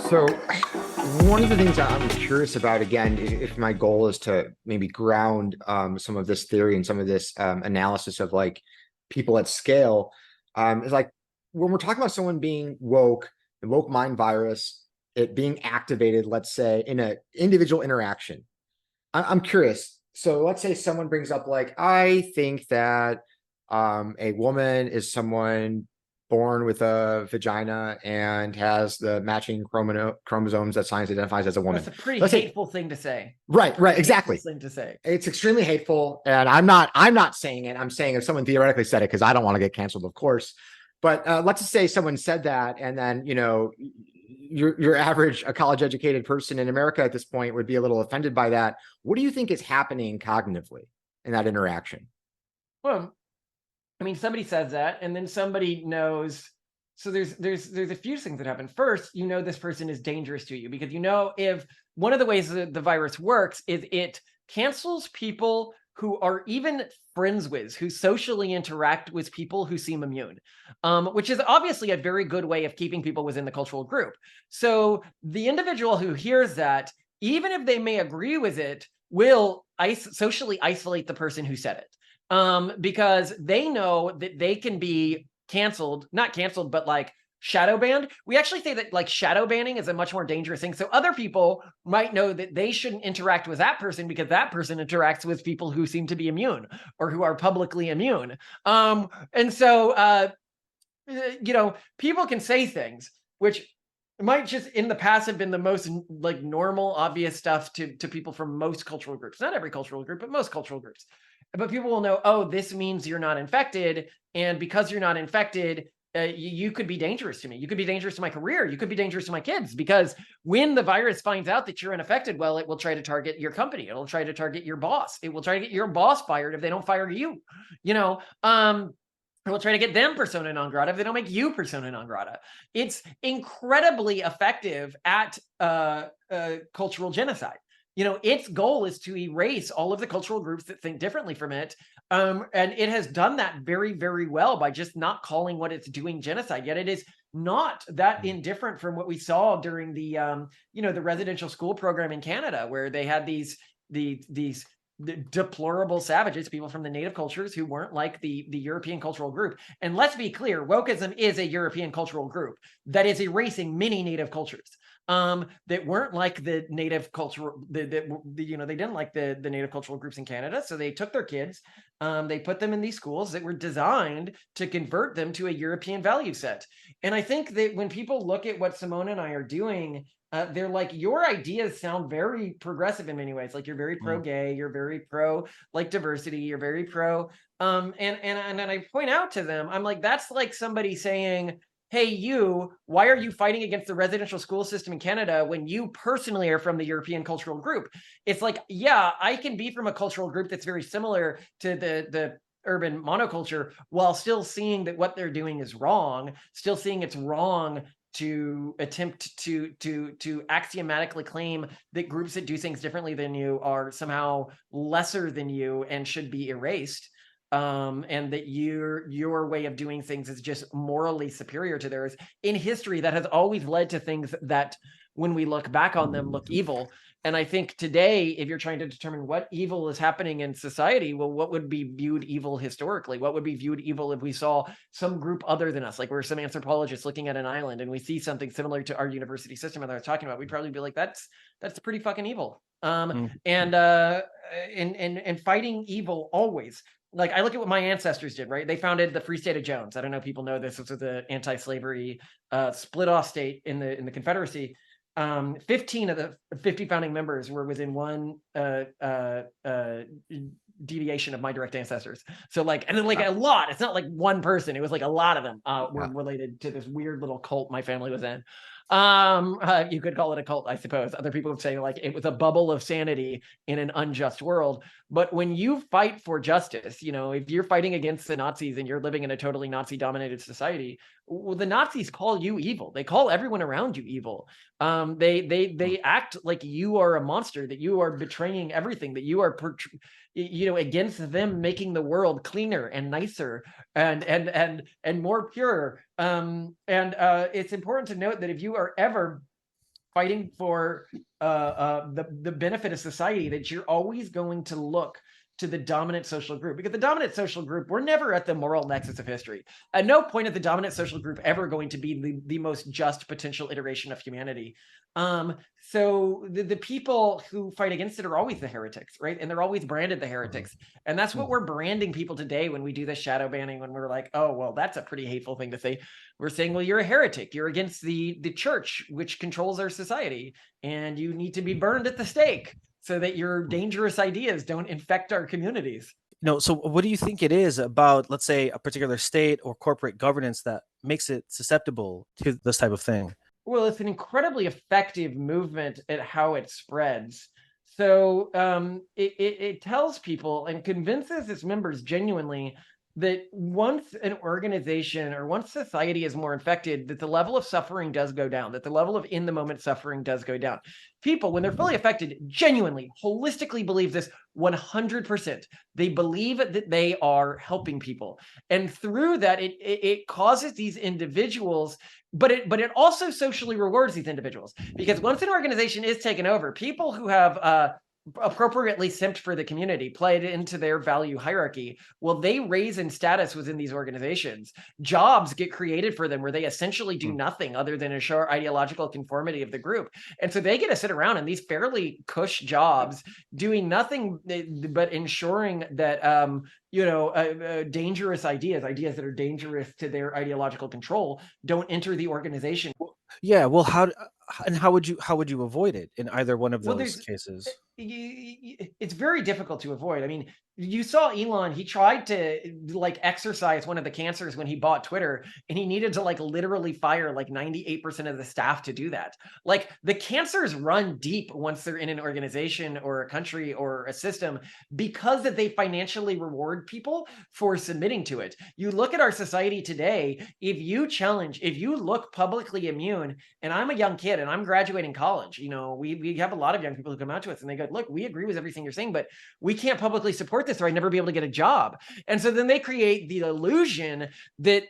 So, one of the things that I'm curious about, again, if my goal is to maybe ground some of this theory and some of this analysis of like people at scale, is like when we're talking about someone being woke, the woke mind virus, it being activated, let's say, in an individual interaction. I'm curious. So, let's say someone brings up, like, I think that a woman is someone born with a vagina and has the matching chromosomes that science identifies as a woman. That's a pretty Let's say, hateful thing to say. right, Hateful exactly. thing to say. It's extremely hateful, and I'm not saying it. I'm saying if someone theoretically said it, because I don't want to get canceled, of course. But let's just say someone said that, and then your average a college educated person in America at this point would be a little offended by that. What do you think is happening cognitively in that interaction? Well, I mean, somebody says that, and then somebody knows. So there's a few things that happen. First, this person is dangerous to you because if one of the ways that the virus works is it cancels people who are even friends with, who socially interact with people who seem immune, which is obviously a very good way of keeping people within the cultural group. So the individual who hears that, even if they may agree with it, will socially isolate the person who said it. Because they know that they can be canceled, not canceled, but like shadow banned. We actually say that like shadow banning is a much more dangerous thing. So other people might know that they shouldn't interact with that person because that person interacts with people who seem to be immune or who are publicly immune. And so, people can say things which might just in the past have been the most like normal, obvious stuff to people from most cultural groups. Not every cultural group, but most cultural groups. But people will know, oh, this means you're not infected. And because you're not infected, you could be dangerous to me. You could be dangerous to my career. You could be dangerous to my kids. Because when the virus finds out that you're unaffected, well, it will try to target your company. It'll try to target your boss. It will try to get your boss fired if they don't fire you. It will try to get them persona non grata if they don't make you persona non grata. It's incredibly effective at cultural genocide. Its goal is to erase all of the cultural groups that think differently from it. And it has done that very, very well by just not calling what it's doing genocide. Yet it is not that indifferent from what we saw during the residential school program in Canada, where they had these deplorable savages, people from the native cultures who weren't like the European cultural group. And let's be clear, wokeism is a European cultural group that is erasing many native cultures that weren't like the native cultural, they didn't like the native cultural groups in Canada. So they took their kids, they put them in these schools that were designed to convert them to a European value set. And I think that when people look at what Simone and I are doing, they're like, your ideas sound very progressive in many ways. Like you're very pro-gay, you're very pro like diversity, you're very pro. And then I point out to them, I'm like, that's like somebody saying, hey, why are you fighting against the residential school system in Canada when you personally are from the European cultural group? It's like, yeah, I can be from a cultural group that's very similar to the urban monoculture while still seeing that what they're doing is wrong, still seeing it's wrong to attempt to axiomatically claim that groups that do things differently than you are somehow lesser than you and should be erased, and that your way of doing things is just morally superior to theirs. In history, that has always led to things that, when we look back on them, look evil. And I think today, if you're trying to determine what evil is happening in society, well, what would be viewed evil historically? What would be viewed evil if we saw some group other than us? Like we're some anthropologists looking at an island and we see something similar to our university system that I was talking about, we'd probably be like, that's pretty fucking evil. And fighting evil always. Like I look at what my ancestors did, right? They founded the Free State of Jones. I don't know if people know this. This was the anti-slavery split off state in the Confederacy. 15 of the 50 founding members were within one deviation of my direct ancestors. So like, and then like a lot, it's not like one person, it was like a lot of them were related to this weird little cult my family was in. You could call it a cult, I suppose. Other people would say like it was a bubble of sanity in an unjust world. But when you fight for justice, if you're fighting against the Nazis and you're living in a totally Nazi dominated society, well, the Nazis call you evil. They call everyone around you evil. They act like you are a monster, that you are betraying everything, that you are against them making the world cleaner and nicer and more pure. And it's important to note that if you are ever fighting for the benefit of society, that you're always going to look to the dominant social group, because the dominant social group, we're never at the moral nexus of history. At no point is the dominant social group ever going to be the most just potential iteration of humanity. So the people who fight against it are always the heretics, right? And they're always branded the heretics. And that's what we're branding people today when we do the shadow banning, when we're like, oh, well, that's a pretty hateful thing to say. We're saying, well, you're a heretic. You're against the church, which controls our society, and you need to be burned at the stake so that your dangerous ideas don't infect our communities. So what do you think it is about, let's say, a particular state or corporate governance that makes it susceptible to this type of thing? Well, it's an incredibly effective movement at how it spreads. So it tells people and convinces its members genuinely that once an organization or once society is more infected, that the level of suffering does go down, that the level of in the moment suffering does go down. People, when they're fully affected, genuinely, holistically believe this 100%. They believe that they are helping people. And through that, it causes these individuals, but it also socially rewards these individuals. Because once an organization is taken over, people who have appropriately simped for the community, played into their value hierarchy, well, they raise in status within these organizations. Jobs get created for them where they essentially do nothing other than ensure ideological conformity of the group. And so they get to sit around in these fairly cush jobs doing nothing but ensuring that dangerous ideas that are dangerous to their ideological control don't enter the organization. Yeah, well, how would you avoid it in either one of those cases? It's very difficult to avoid. I mean, you saw Elon, he tried to exercise one of the cancers when he bought Twitter, and he needed to literally fire 98% of the staff to do that. The cancers run deep once they're in an organization or a country or a system, because that they financially reward people for submitting to it. You look at our society today, if you look publicly immune, and I'm a young kid and I'm graduating college, we have a lot of young people who come out to us and they go, look, we agree with everything you're saying, but we can't publicly support this or I'd never be able to get a job. And so then they create the illusion that,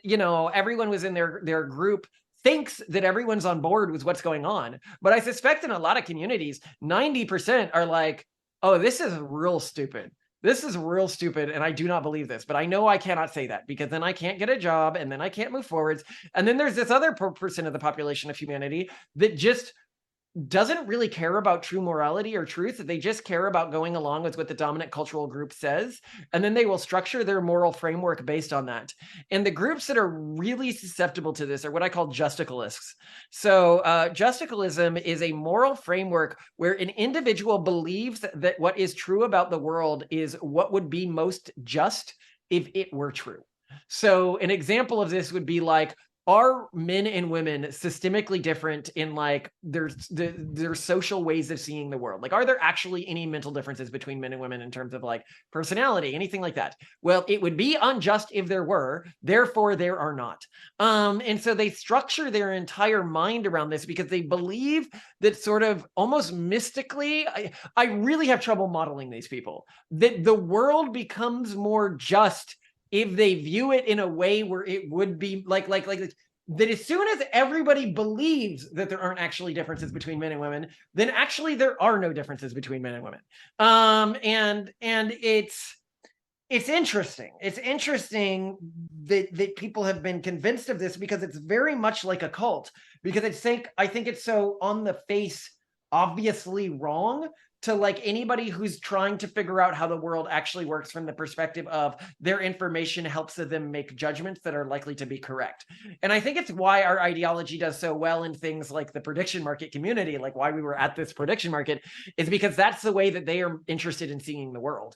everyone was in their group thinks that everyone's on board with what's going on. But I suspect in a lot of communities, 90% are like, oh, this is real stupid. This is real stupid, and I do not believe this, but I know I cannot say that because then I can't get a job and then I can't move forwards. And then there's this other percent of the population of humanity that just doesn't really care about true morality or truth. They just care about going along with what the dominant cultural group says. And then they will structure their moral framework based on that. And the groups that are really susceptible to this are what I call justicalists. So justicalism is a moral framework where an individual believes that what is true about the world is what would be most just if it were true. So an example of this would be are men and women systemically different in their social ways of seeing the world? Are there actually any mental differences between men and women in terms of personality, anything like that? Well, it would be unjust if there were, therefore there are not. And so they structure their entire mind around this because they believe that sort of almost mystically, I really have trouble modeling these people, that the world becomes more just if they view it in a way where it would be that as soon as everybody believes that there aren't actually differences between men and women, then actually there are no differences between men and women. And it's interesting. It's interesting that people have been convinced of this because it's very much like a cult, because I think it's so on the face obviously wrong to anybody who's trying to figure out how the world actually works from the perspective of their information helps them make judgments that are likely to be correct. And I think it's why our ideology does so well in things like the prediction market community, why we were at this prediction market, is because that's the way that they are interested in seeing the world.